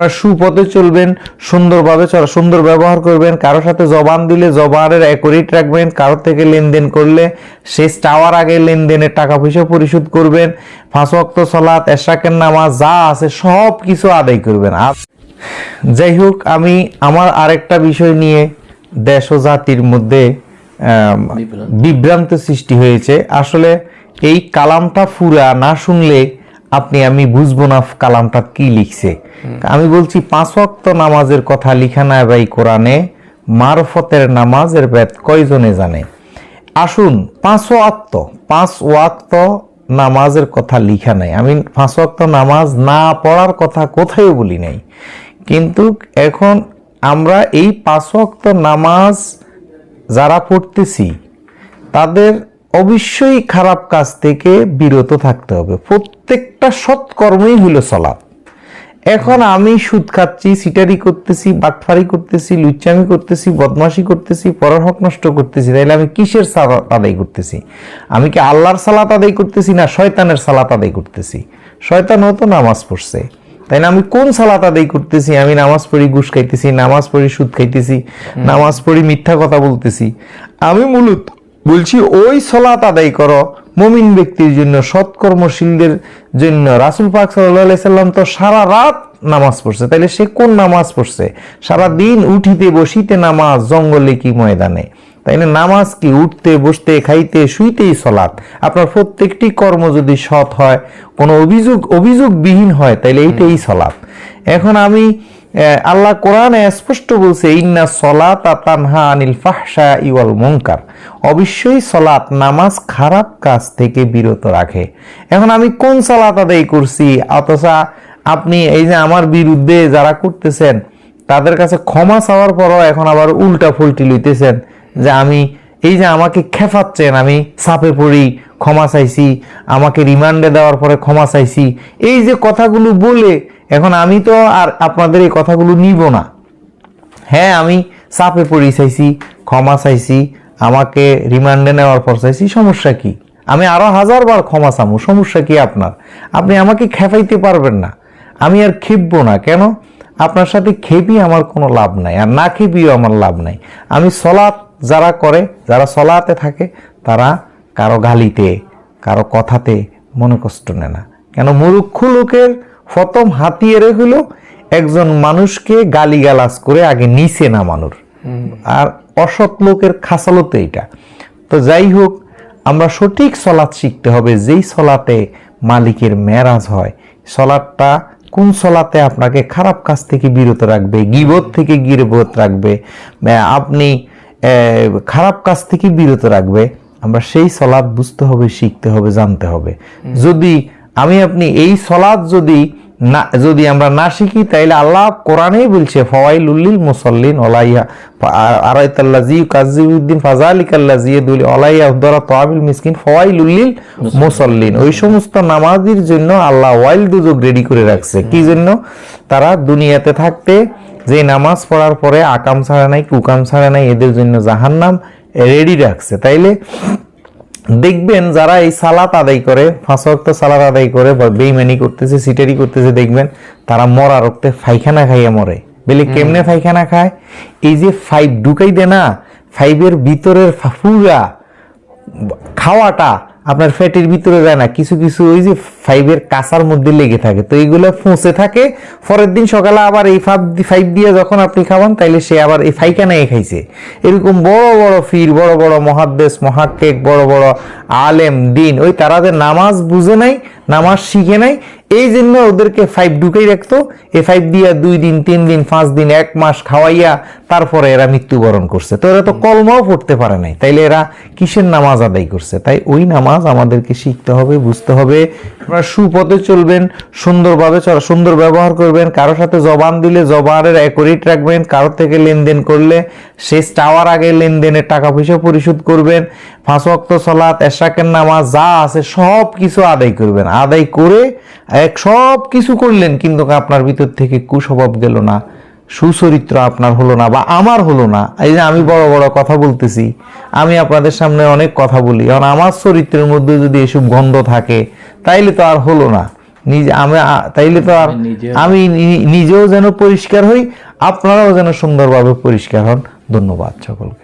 সুপথে চলবেন, সুন্দরভাবে সুন্দর ব্যবহার করবেন, কারোর সাথে জবান দিলে জবানের অ্যাকুরেট রাখবেন, কারোর থেকে লেনদেন করলে শেষ চাওয়ার আগে লেনদেনের টাকা পয়সা পরিশোধ করবেন, 5 ওয়াক্ত সালাত, এশরাকের নামাজ যা আছে সব কিছু আদায় করবেন। যাই হোক, আমি আমার আরেকটা বিষয় নিয়ে দেশ ও জাতির মধ্যে বিভ্রান্ত সৃষ্টি হয়েছে। আসলে এই কালামটা পুরা না শুনলে আমি বুঝবো না কালামটা কি লিখছে। আমি বলছি 5 ওয়াক্ত নামাজের কথা লিখা নাই ভাই কোরআনে, মারফতের নামাজের বেদ কয়জনে জানে? আসুন, 5 ওয়াক্ত নামাজের কথা লিখা নাই। আমি 5 ওয়াক্ত নামাজ না পড়ার কথা কোথায় বলি নাই, কিন্তু এখন আমরা এই 5 ওয়াক্ত নামাজ যারা পড়তেছি তাদের অবশ্যই খারাপ কাজ থেকে বিরত থাকতে হবে। প্রত্যেকটা সৎকর্মই হলো সালাত। এখন আমি সুদ খাচ্ছি, সিটারি করতেছি, বাটফারি করতেছি, লুচ্চামি করতেছি, বদমাশি করতেছি, পরের হক নষ্ট করতেছি, তাইলে আমি কিসের সালাত আদায় করতেছি? আমি কি আল্লাহর সালাত আদায় করতেছি না শয়তানের সালাত আদায় করতেছি? শয়তানও তো নামাজ পড়ছে, তাই না? আমি কোন সালাত আদায় করতেছি? আমি নামাজ পড়ি ঘুষ খাইতেছি, নামাজ পড়ি সুদ খাইতেছি, নামাজ পড়ি মিথ্যা কথা বলতেছি। আমি মূলত বলছি ওই সালাত আদায় করো মুমিন ব্যক্তির জন্য, সৎকর্মশীলদের জন্য। রাসূল পাক সাল্লাল্লাহু আলাইহি সাল্লাম তো সারা রাত নামাজ পড়ছে, তাইলে সে কোন নামাজ পড়ছে? সারা দিন উঠিতে বসিতে নামাজ, জঙ্গলে কি ময়দানে, তাই না? নামাজ কি উঠতে বসতে খাইতে শুইতেই সালাত। আপনার প্রত্যেকটি কর্ম যদি সৎ হয়, কোনো অভিযোগবিহীন হয়, তাইলে এইটাই সালাত। এখন আমি আল্লাহ কোরআনে স্পষ্ট বলছে, ইন্না সলাতা তানহা আনিল ফাহশাই ওয়াল মুনকার, অবশ্যই সালাত নামাজ খারাপ কাজ থেকে বিরত রাখে। এখন আমি কোন সালাত আদায় করছি? অথচ আপনি এই যে আমার বিরুদ্ধে যারা করতেছেন তাদের কাছে ক্ষমা চাওয়ার পরও এখন আবার উল্টা ফুলটি লইতেছেন যে আমি এই যে আমাকে খেফাচ্ছেন, আমি চাপে পড়ি ক্ষমা চাইছি, আমাকে রিমান্ডে দেওয়ার পরে ক্ষমা চাইছি, এই যে কথাগুলো বলে এখন আমি তো আর আপনাদের এই কথাগুলো নিব না। হ্যাঁ, আমি চাপে পড়ি চাইছি, ক্ষমা চাইছি, আমাকে রিমান্ডে নেওয়ার পর চাইছি, সমস্যা কি? আমি আরো 1000 বার ক্ষমা চামু, সমস্যা কি আপনার? আপনি আমাকে খেপাইতে পারবেন না, আমি আর খেপবো না। কেন? আপনার সাথে খেপি আমার কোনো লাভ নাই, আর না খেপিও আমার লাভ নাই। আমি সলাৎ যারা করে, যারা সলাতে থাকে, তারা কারো গালিতে কারো কথাতে মনে কষ্ট নেয় না। কেন? মূর্খ লোকের প্রথম হাতিয়ারে হলো একজন মানুষকে গালিগালাজ করে আগে নিচে নামানোর, আর অসৎ লোকের খাসালতে এটা। তো যাই হোক, আমরা সঠিক সলাৎ শিখতে হবে, যেই সলাতে মালিকের মেরাজ হয়। সলাৎটা কোন সলাতে আপনাকে খারাপ কাজ থেকে বিরত রাখবে, গীবত থেকে গীবত রাখবে, আপনি খারাপ কাজ থেকে বিরত রাখবে, আমরা সেই সলাৎ বুঝতে হবে, শিখতে হবে, জানতে হবে। যদি আপনি এই সলাৎ যদি আমরা না শিখি, তাইলে আল্লাহ কোরআনেই বলছে ফাওয়াইলুল লিল মুসাল্লিন ওয়ালাইয়া আরাইতাল্লাযী ইউকাযযিবুদ্দিন ফাযালিকাল্লাযী ইয়াদুল ওয়ালাইয়া উদরা তাবিল মিসকিন ফাওয়াইলুল লিল মুসাল্লিন। ওই সমস্ত নামাজীর জন্য আল্লাহ ওয়াইল দুজক রেডি করে রাখছে। কি জন্য? তারা দুনিয়াতে থাকতে যে নামাজ পড়ার পরে আকাম ছাড়া নাই, কুকাম ছাড়া নাই, এদের জন্য জাহান্নাম রেডি রাখছে। তাইলে দেখবেন যারা এই সালাত আদায় করে, 5 ওয়াক্ত সালাত আদায় করে বেঈমানি করতেছে, সিটারি করতেছে, দেখবেন তারা মরা রক্তে পায়খানা খাইয়া মরে। বলে কেমনে পায়খানা খায়? এই যে 5 ঢুকাই দেয় না, 5-এর ভিতরের পুরা খাওয়াটা আপনার ফ্যাটের ভিতরে যায় না, কিছু কিছু ওই যে 5-এর কাঁচার মধ্যে লেগে থাকে, তো এইগুলো ফুঁসে থাকে। পরের দিন সকালে আবার এই 5 দিয়ে যখন আপনি খাওয়ান, তাইলে সে আবার এই পায়খানায় খাইছে। এরকম বড় বড় ফির, বড় বড় মহাদ্দেশ, মহাক্কেক, বড় বড় আলেম দিন, ওই তারা যে নামাজ বুঝে নাই, নামাজ শিখে নাই, এই জন্য ওদেরকে 5 ঢুকাই রাখতো। এই 5 দিয়া 2 দিন, 3 দিন, 5 দিন, 1 মাস খাওয়াইয়া তারপরে এরা মৃত্যুবরণ করছে। তো এরা তো কলমাও পড়তে পারে নাই, তাইলে এরা কিসের নামাজ আদায় করছে? তাই ওই নামাজ আমাদেরকে শিখতে হবে, বুঝতে হবে। আপনারা সুপথে চলবেন, সুন্দরভাবে সুন্দর ব্যবহার করবেন, কারোর সাথে জবান দিলে জবানের অ্যাকুরেট রাখবেন, কারোর থেকে লেনদেন করলে শেষ চাওয়ার আগে লেনদেনের টাকা পয়সা পরিশোধ করবেন, 5 ওয়াক্ত সালাত, এশরাকের নামাজ যা আছে সব কিছু আদায় করবেন। আদায় করে সব কিছু করলেন, কিন্তু আপনার ভিতর থেকে কুস্বভাব গেল না, সুচরিত্র আপনার হলো না, বা আমার হলো না। এই যে আমি বড় বড় কথা বলতেছি, আমি আপনাদের সামনে অনেক কথা বলি, কারণ আমার চরিত্রের মধ্যে যদি এসব গন্ধ থাকে, তাইলে তো আর হলো না। নিজে আমি তাইলে তো আর আমি নিজেও যেন পরিষ্কার হই, আপনারাও যেন সুন্দরভাবে পরিষ্কার হন। ধন্যবাদ সকলকে।